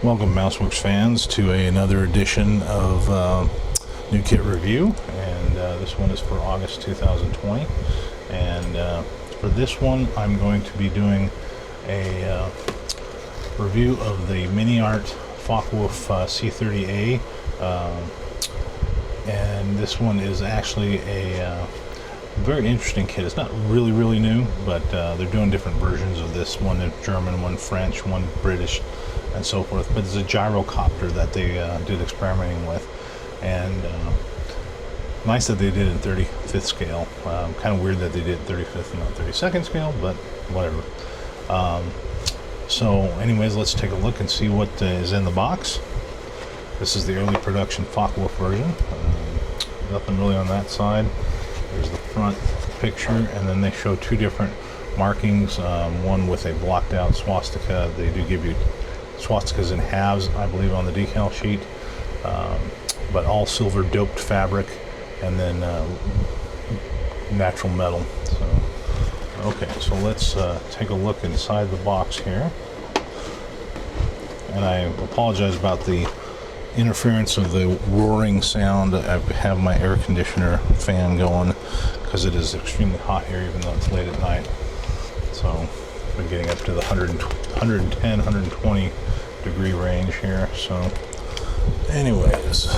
Welcome, Mouseworks fans, to another edition of New Kit Review, and this one is for August 2020. And for this one, I'm going to be doing a review of the Mini Art Focke-Wulf C30A, and this one is actually a very interesting kit. It's not really new, but they're doing different versions of this. One in German, one French, one British, and so forth. But it's a gyrocopter that they did experimenting with, and nice that they did it in 35th scale. Kind of weird that they did 35th and not 32nd scale, but whatever. So anyways, let's take a look and see what is in the box. This is the early production Focke-Wulf version. Nothing really on that side. There's the front picture, and then they show two different markings, one with a blocked out swastika. They do give you swastikas in halves, I believe, on the decal sheet, but all silver doped fabric, and then natural metal. So, okay, so let's take a look inside the box here. And I apologize about the interference of the roaring sound. I have my air conditioner fan going because it is extremely hot here, even though it's late at night. So we're getting up to the 110, 120 degree range here. So anyways,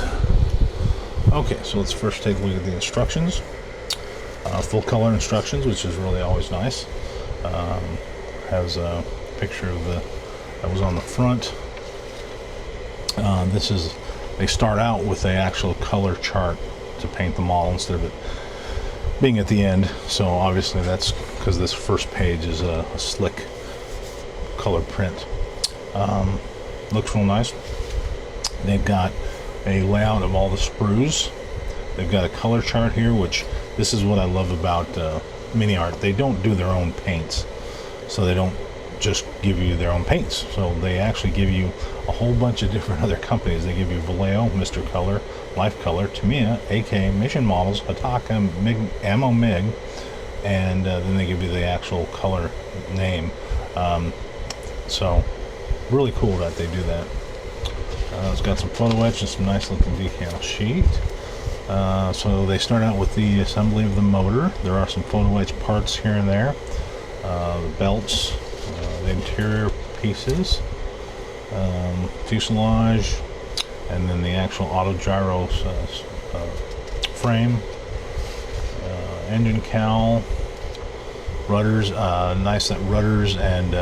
okay, so let's first take a look at the instructions. Full color instructions, which is really always nice. Has a picture of that was on the front. They start out with the actual color chart to paint the model instead of it being at the end. So obviously that's because this first page is a slick color print. Looks real nice. They've got a layout of all the sprues. They've got a color chart here, which this is what I love about Mini Art. They don't do their own paints, so they don't just give you their own paints. So they actually give you a whole bunch of different other companies. They give you Vallejo, Mr. Color, Life Color, Tamiya, AK, Mission Models, Hataka, Ammo MIG, and then they give you the actual color name. So really cool that they do that. It's got some photo etch and some nice looking decal sheet. So they start out with the assembly of the motor. There are some photo etch parts here and there. The belts, the interior pieces, fuselage, and then the actual auto gyro frame, engine cowl, rudders. Nice that rudders and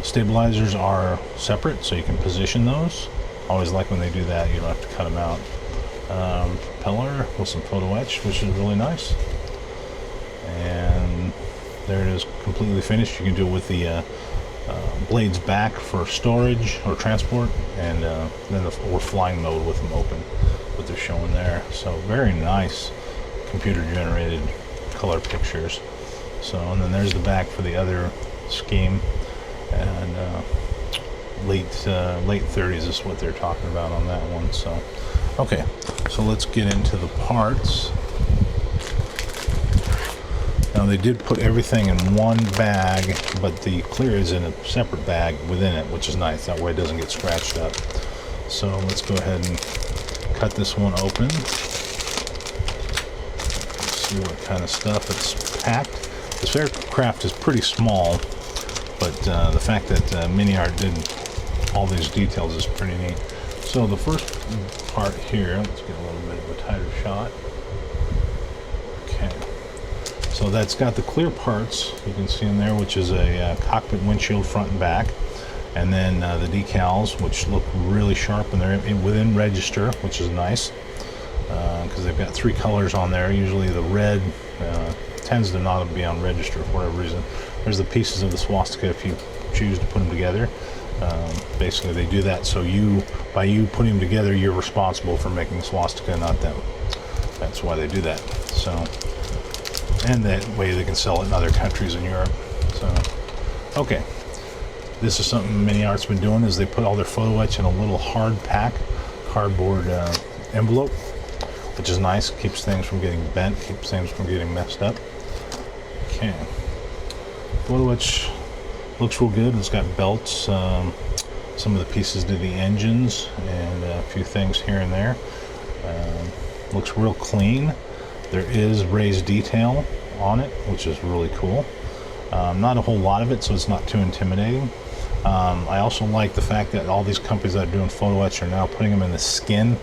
stabilizers are separate, so you can position those. Always like when they do that, you don't have to cut them out. Propeller with some photo etch, which is really nice. And there it is, completely finished. You can do it with the blades back for storage or transport, and then or flying mode with them open, what they're showing there. So very nice computer generated color pictures. So, and then there's the back for the other scheme, and late 30s is what they're talking about on that one. So okay, so let's get into the parts. Now they did put everything in one bag, but the clear is in a separate bag within it, which is nice. That way it doesn't get scratched up. So let's go ahead and cut this one open. Let's see what kind of stuff it's packed. This aircraft is pretty small, but the fact that Mini Art did all these details is pretty neat. So the first part here, let's get a little bit of a tighter shot. Okay. So that's got the clear parts you can see in there, which is a cockpit windshield front and back, and then the decals, which look really sharp, and they're within register, which is nice because they've got three colors on there. Usually the red tends to not be on register for whatever reason. There's the pieces of the swastika if you choose to put them together. Basically they do that so by you putting them together, you're responsible for making the swastika, not them. That's why they do that. So, and that way they can sell it in other countries in Europe. So okay, this is something Mini Art's been doing, is they put all their photo etch in a little hard pack cardboard envelope, which is nice. Keeps things from getting bent, keeps things from getting messed up. Okay, photo etch looks real good. It's got belts, some of the pieces to the engines and a few things here and there. Looks real clean. There is raised detail on it, which is really cool. Not a whole lot of it, so it's not too intimidating. I also like the fact that all these companies that are doing photo etch are now putting them in the skin,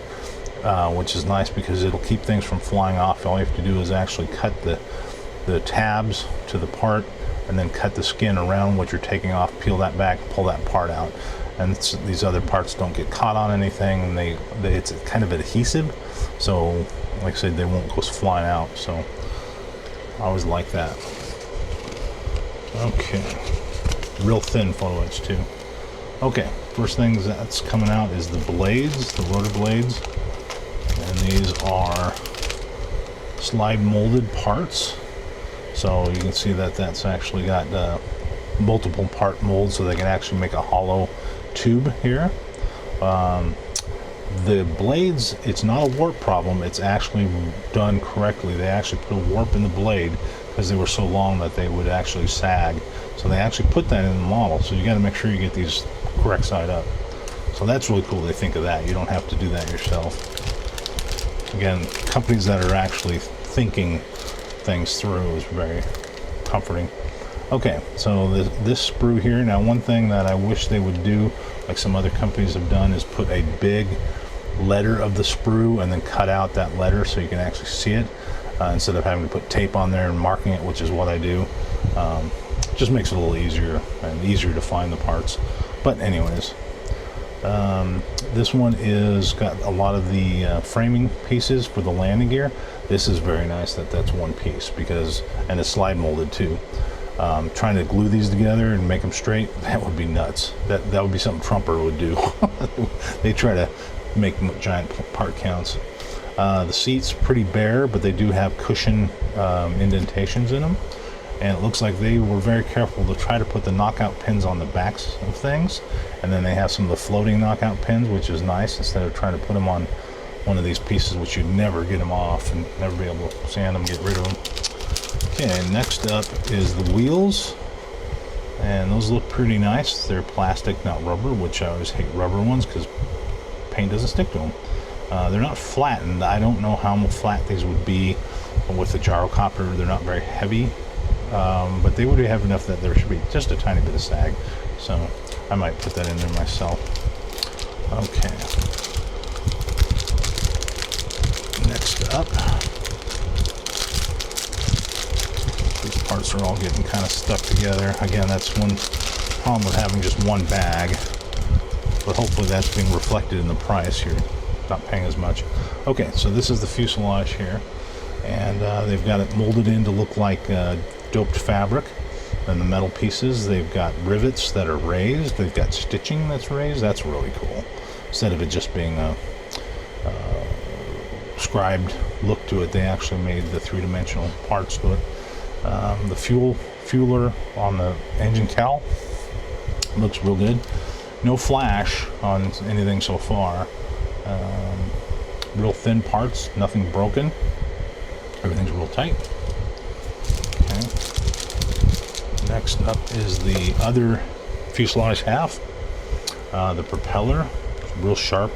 which is nice because it'll keep things from flying off. All you have to do is actually cut the tabs to the part and then cut the skin around what you're taking off, peel that back, pull that part out. And these other parts don't get caught on anything, and it's kind of adhesive, so like I said, they won't go flying out. So I always like that. Okay, real thin photo etch too. Okay, first thing that's coming out is the blades, the rotor blades, and these are slide molded parts. So you can see that that's actually got multiple part molds, so they can actually make a hollow tube here. The blades, it's not a warp problem, it's actually done correctly. They actually put a warp in the blade because they were so long that they would actually sag. So they actually put that in the model, so you got to make sure you get these correct side up. So that's really cool they think of that. You don't have to do that yourself. Again, companies that are actually thinking things through is very comforting. Okay, so this sprue here, now one thing that I wish they would do, like some other companies have done, is put a big letter of the sprue and then cut out that letter so you can actually see it, instead of having to put tape on there and marking it, which is what I do. Just makes it a little easier and easier to find the parts. But anyways, this one is got a lot of the framing pieces for the landing gear. This is very nice that that's one piece, because, and it's slide molded too. Trying to glue these together and make them straight, that would be nuts. That would be something Trumper would do. They try to make giant part counts. The seat's pretty bare, but they do have cushion indentations in them. And it looks like they were very careful to try to put the knockout pins on the backs of things. And then they have some of the floating knockout pins, which is nice, instead of trying to put them on one of these pieces, which you'd never get them off and never be able to sand them, get rid of them. Okay, next up is the wheels. And those look pretty nice. They're plastic, not rubber, which I always hate rubber ones because paint doesn't stick to them. They're not flattened. I don't know how flat these would be with the gyrocopter. They're not very heavy. But they would have enough that there should be just a tiny bit of sag, so I might put that in there myself. Okay, next up, these parts are all getting kind of stuck together. Again, that's one problem with having just one bag, but hopefully that's being reflected in the price. You're not paying as much. Okay, so this is the fuselage here, and they've got it molded in to look like doped fabric. And the metal pieces, they've got rivets that are raised, they've got stitching that's raised. That's really cool, instead of it just being a scribed look to it. They actually made the three-dimensional parts to it. The fueler on the engine cowl looks real good. No flash on anything so far. Real thin parts, nothing broken, everything's real tight. Next up is the other fuselage half. The propeller, real sharp,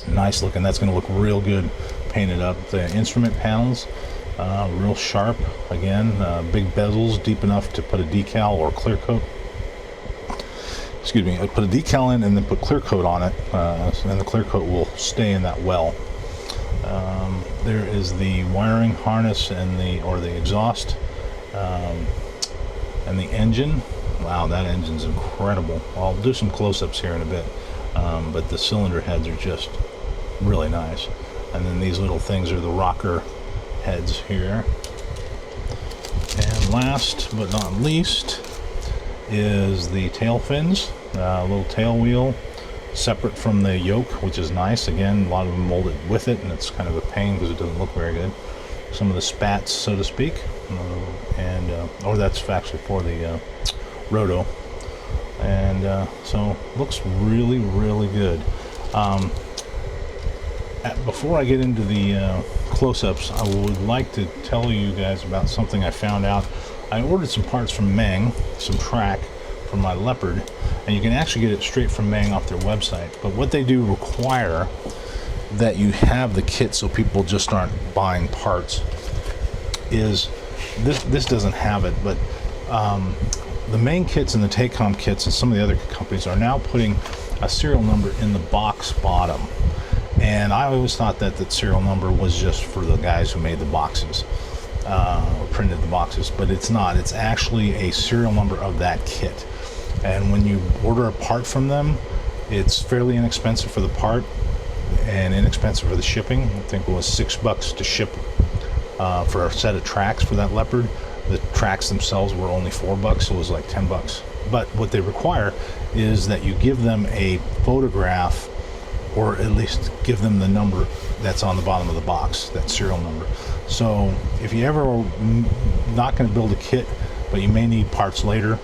nice looking. That's going to look real good painted up. The instrument panels, real sharp. Again, big bezels, deep enough to put a decal or clear coat. Excuse me, put a decal in and then put clear coat on it, and the clear coat will stay in that well. There is the wiring harness and the exhaust. And the engine, wow, that engine's incredible. I'll do some close-ups here in a bit, but the cylinder heads are just really nice. And then these little things are the rocker heads here. And last but not least is the tail fins, a little tail wheel separate from the yoke, which is nice. Again, a lot of them molded with it, and it's kind of a pain because it doesn't look very good. Some of the spats, so to speak, or that's actually for the roto, and so looks really, really good. Before I get into the close-ups, I would like to tell you guys about something I found out. I ordered some parts from Meng, some track for my leopard, and you can actually get it straight from Mang off their website. But what they do require that you have the kit so people just aren't buying parts is this doesn't have it, but the main kits and the Taycom kits and some of the other companies are now putting a serial number in the box bottom. And I always thought that the serial number was just for the guys who made the boxes or printed the boxes, but it's not. It's actually a serial number of that kit. And when you order a part from them, it's fairly inexpensive for the part and inexpensive for the shipping. I think it was $6 to ship for a set of tracks for that leopard. The tracks themselves were only $4, so it was like $10. But what they require is that you give them a photograph, or at least give them the number that's on the bottom of the box, that serial number. So if you ever are not going to build a kit, but you may need parts later,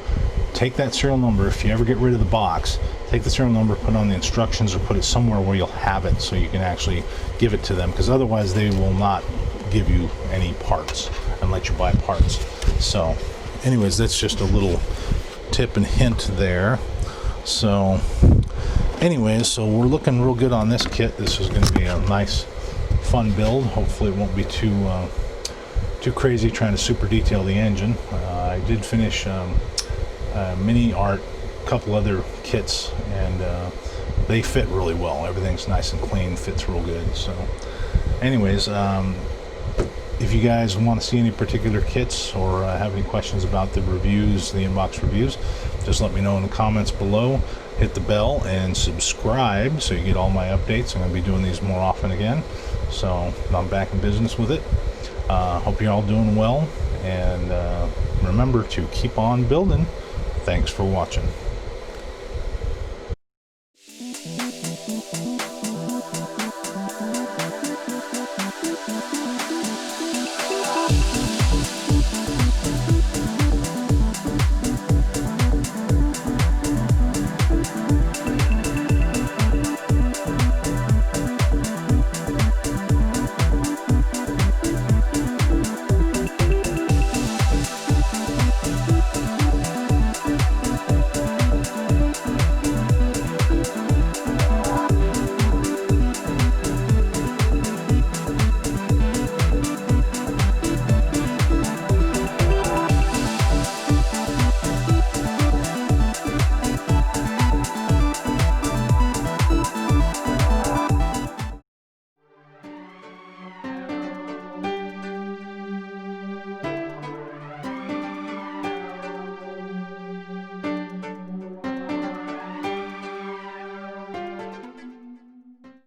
take that serial number. If you ever get rid of the box, take the serial number, put it on the instructions, or put it somewhere where you'll have it so you can actually give it to them, because otherwise they will not give you any parts and let you buy parts. So anyways, that's just a little tip and hint there. So anyways, so we're looking real good on this kit. This is going to be a nice fun build. Hopefully it won't be too crazy trying to super detail the engine. I did finish mini art, a couple other kits, and they fit really well. Everything's nice and clean, fits real good. So anyways, if you guys want to see any particular kits or have any questions about the reviews, the inbox reviews, just let me know in the comments below. Hit the bell and subscribe so you get all my updates. I'm going to be doing these more often again, so I'm back in business with it. Hope you're all doing well, and remember to keep on building. Thanks for watching.